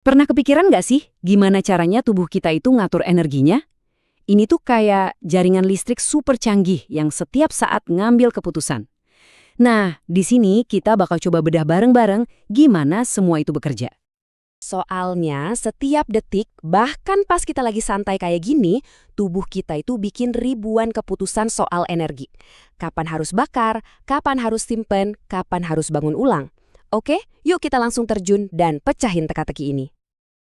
Pernah kepikiran nggak sih gimana caranya tubuh kita itu ngatur energinya? Ini tuh kayak jaringan listrik super canggih yang setiap saat ngambil keputusan. Nah, di sini kita bakal coba bedah bareng-bareng gimana semua itu bekerja. Soalnya setiap detik, bahkan pas kita lagi santai kayak gini, tubuh kita itu bikin ribuan keputusan soal energi. Kapan harus bakar, kapan harus simpen, kapan harus bangun ulang. Oke, yuk kita langsung terjun dan pecahin teka-teki ini.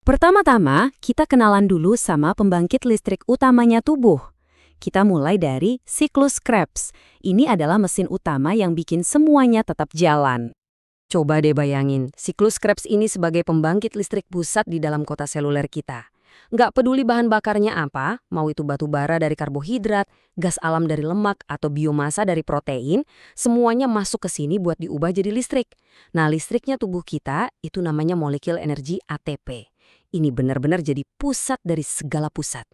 Pertama-tama, kita kenalan dulu sama pembangkit listrik utamanya tubuh. Kita mulai dari siklus Krebs. Ini adalah mesin utama yang bikin semuanya tetap jalan. Coba deh bayangin, siklus Krebs ini sebagai pembangkit listrik pusat di dalam kota seluler kita. Nggak peduli bahan bakarnya apa, mau itu batu bara dari karbohidrat, gas alam dari lemak, atau biomasa dari protein, semuanya masuk ke sini buat diubah jadi listrik. Nah, listriknya tubuh kita itu namanya molekul energi ATP. Ini benar-benar jadi pusat dari segala pusat.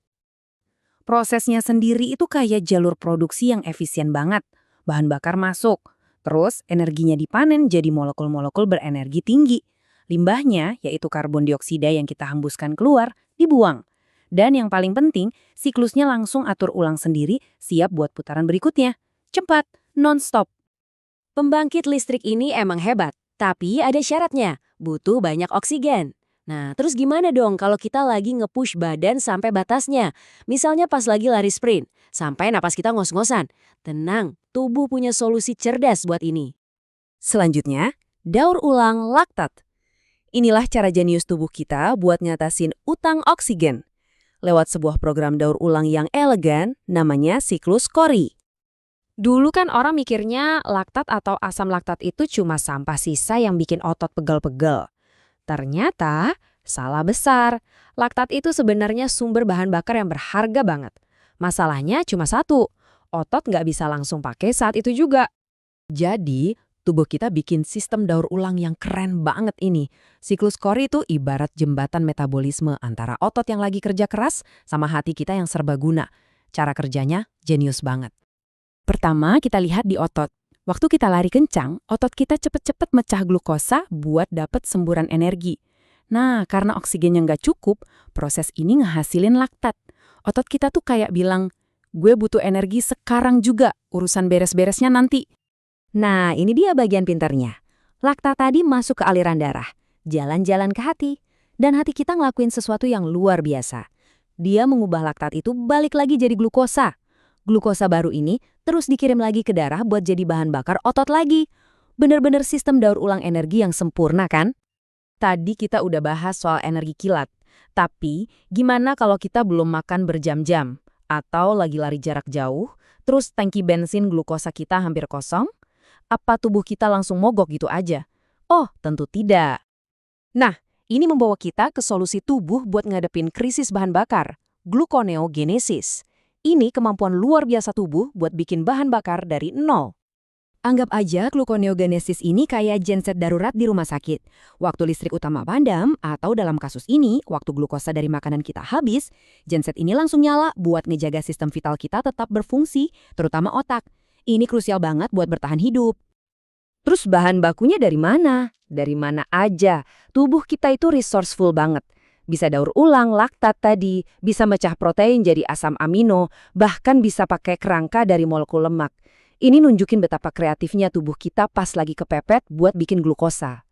Prosesnya sendiri itu kayak jalur produksi yang efisien banget. Bahan bakar masuk, terus energinya dipanen jadi molekul-molekul berenergi tinggi. Limbahnya, yaitu karbon dioksida yang kita hembuskan keluar, dibuang. Dan yang paling penting, siklusnya langsung atur ulang sendiri, siap buat putaran berikutnya. Cepat, non-stop. Pembangkit listrik ini emang hebat, tapi ada syaratnya, butuh banyak oksigen. Nah, terus gimana dong kalau kita lagi nge-push badan sampai batasnya? Misalnya pas lagi lari sprint, sampai napas kita ngos-ngosan. Tenang, tubuh punya solusi cerdas buat ini. Selanjutnya, daur ulang laktat. Inilah cara jenius tubuh kita buat ngatasin utang oksigen. Lewat sebuah program daur ulang yang elegan, namanya siklus Cori. Dulu kan orang mikirnya laktat atau asam laktat itu cuma sampah sisa yang bikin otot pegel-pegel. Ternyata salah besar. Laktat itu sebenarnya sumber bahan bakar yang berharga banget. Masalahnya cuma satu, otot nggak bisa langsung pakai saat itu juga. Jadi, tubuh kita bikin sistem daur ulang yang keren banget ini. Siklus Cori itu ibarat jembatan metabolisme antara otot yang lagi kerja keras sama hati kita yang serbaguna. Cara kerjanya jenius banget. Pertama, kita lihat di otot. Waktu kita lari kencang, otot kita cepet-cepet mecah glukosa buat dapet semburan energi. Nah, karena oksigennya nggak cukup, proses ini ngehasilin laktat. Otot kita tuh kayak bilang, gue butuh energi sekarang juga, urusan beres-beresnya nanti. Nah, ini dia bagian pinternya. Laktat tadi masuk ke aliran darah, jalan-jalan ke hati, dan hati kita ngelakuin sesuatu yang luar biasa. Dia mengubah laktat itu balik lagi jadi glukosa. Glukosa baru ini terus dikirim lagi ke darah buat jadi bahan bakar otot lagi. Bener-bener sistem daur ulang energi yang sempurna kan? Tadi kita udah bahas soal energi kilat. Tapi gimana kalau kita belum makan berjam-jam? Atau lagi lari jarak jauh, terus tangki bensin glukosa kita hampir kosong? Apa tubuh kita langsung mogok gitu aja? Oh, tentu tidak. Nah, ini membawa kita ke solusi tubuh buat ngadepin krisis bahan bakar, gluconeogenesis. Ini kemampuan luar biasa tubuh buat bikin bahan bakar dari nol. Anggap aja gluconeogenesis ini kayak genset darurat di rumah sakit. Waktu listrik utama padam, atau dalam kasus ini, waktu glukosa dari makanan kita habis, genset ini langsung nyala buat ngejaga sistem vital kita tetap berfungsi, terutama otak. Ini krusial banget buat bertahan hidup. Terus bahan bakunya dari mana? Dari mana aja? Tubuh kita itu resourceful banget. Bisa daur ulang laktat tadi, bisa mecah protein jadi asam amino, bahkan bisa pakai kerangka dari molekul lemak. Ini nunjukin betapa kreatifnya tubuh kita pas lagi kepepet buat bikin glukosa.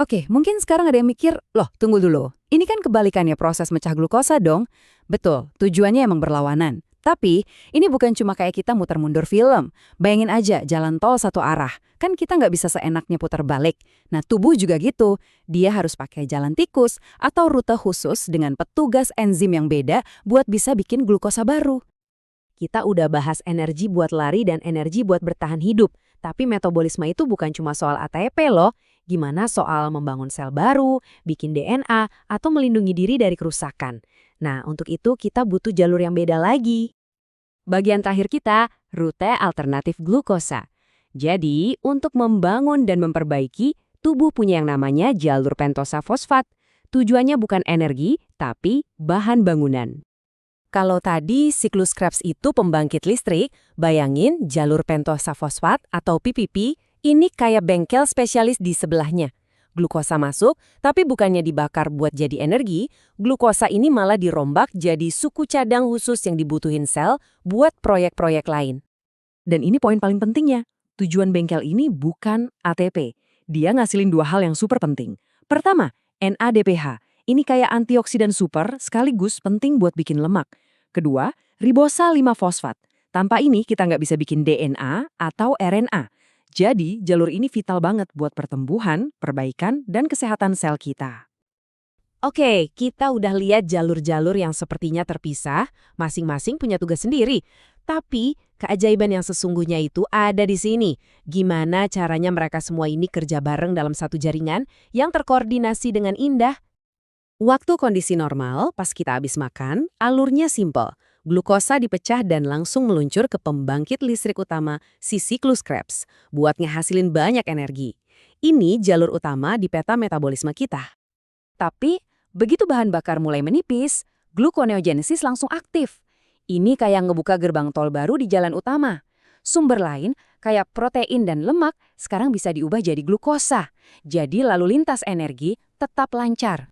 Oke, mungkin sekarang ada yang mikir, loh tunggu dulu, ini kan kebalikannya proses mecah glukosa dong. Betul, tujuannya emang berlawanan. Tapi, ini bukan cuma kayak kita muter mundur film. Bayangin aja jalan tol satu arah. Kan kita nggak bisa seenaknya putar balik. Nah, tubuh juga gitu. Dia harus pakai jalan tikus atau rute khusus dengan petugas enzim yang beda buat bisa bikin glukosa baru. Kita udah bahas energi buat lari dan energi buat bertahan hidup. Tapi metabolisme itu bukan cuma soal ATP loh. Gimana soal membangun sel baru, bikin DNA, atau melindungi diri dari kerusakan. Nah, untuk itu kita butuh jalur yang beda lagi. Bagian terakhir kita, rute alternatif glukosa. Jadi, untuk membangun dan memperbaiki, tubuh punya yang namanya jalur pentosa fosfat. Tujuannya bukan energi, tapi bahan bangunan. Kalau tadi siklus Krebs itu pembangkit listrik, bayangin jalur pentosa fosfat atau PPP ini kayak bengkel spesialis di sebelahnya. Glukosa masuk, tapi bukannya dibakar buat jadi energi, glukosa ini malah dirombak jadi suku cadang khusus yang dibutuhin sel buat proyek-proyek lain. Dan ini poin paling pentingnya. Tujuan bengkel ini bukan ATP. Dia ngasilin dua hal yang super penting. Pertama, NADPH. Ini kayak antioksidan super sekaligus penting buat bikin lemak. Kedua, ribosa 5-fosfat. Tanpa ini kita nggak bisa bikin DNA atau RNA. Jadi, jalur ini vital banget buat pertumbuhan, perbaikan, dan kesehatan sel kita. Oke, kita udah lihat jalur-jalur yang sepertinya terpisah, masing-masing punya tugas sendiri. Tapi, keajaiban yang sesungguhnya itu ada di sini. Gimana caranya mereka semua ini kerja bareng dalam satu jaringan yang terkoordinasi dengan indah? Waktu kondisi normal, pas kita habis makan, alurnya simpel. Glukosa dipecah dan langsung meluncur ke pembangkit listrik utama si siklus Krebs, buat ngehasilin banyak energi. Ini jalur utama di peta metabolisme kita. Tapi, begitu bahan bakar mulai menipis, gluconeogenesis langsung aktif. Ini kayak ngebuka gerbang tol baru di jalan utama. Sumber lain, kayak protein dan lemak, sekarang bisa diubah jadi glukosa. Jadi lalu lintas energi tetap lancar.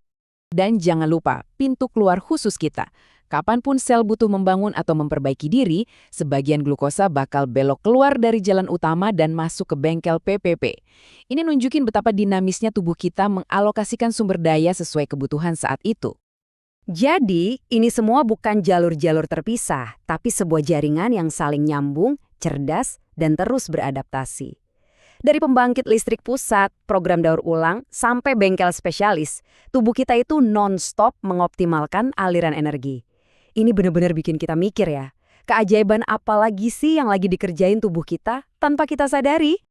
Dan jangan lupa, pintu keluar khusus kita. Kapanpun sel butuh membangun atau memperbaiki diri, sebagian glukosa bakal belok keluar dari jalan utama dan masuk ke bengkel PPP. Ini nunjukin betapa dinamisnya tubuh kita mengalokasikan sumber daya sesuai kebutuhan saat itu. Jadi, ini semua bukan jalur-jalur terpisah, tapi sebuah jaringan yang saling nyambung, cerdas, dan terus beradaptasi. Dari pembangkit listrik pusat, program daur ulang, sampai bengkel spesialis, tubuh kita itu non-stop mengoptimalkan aliran energi. Ini benar-benar bikin kita mikir ya, keajaiban apa lagi sih yang lagi dikerjain tubuh kita tanpa kita sadari?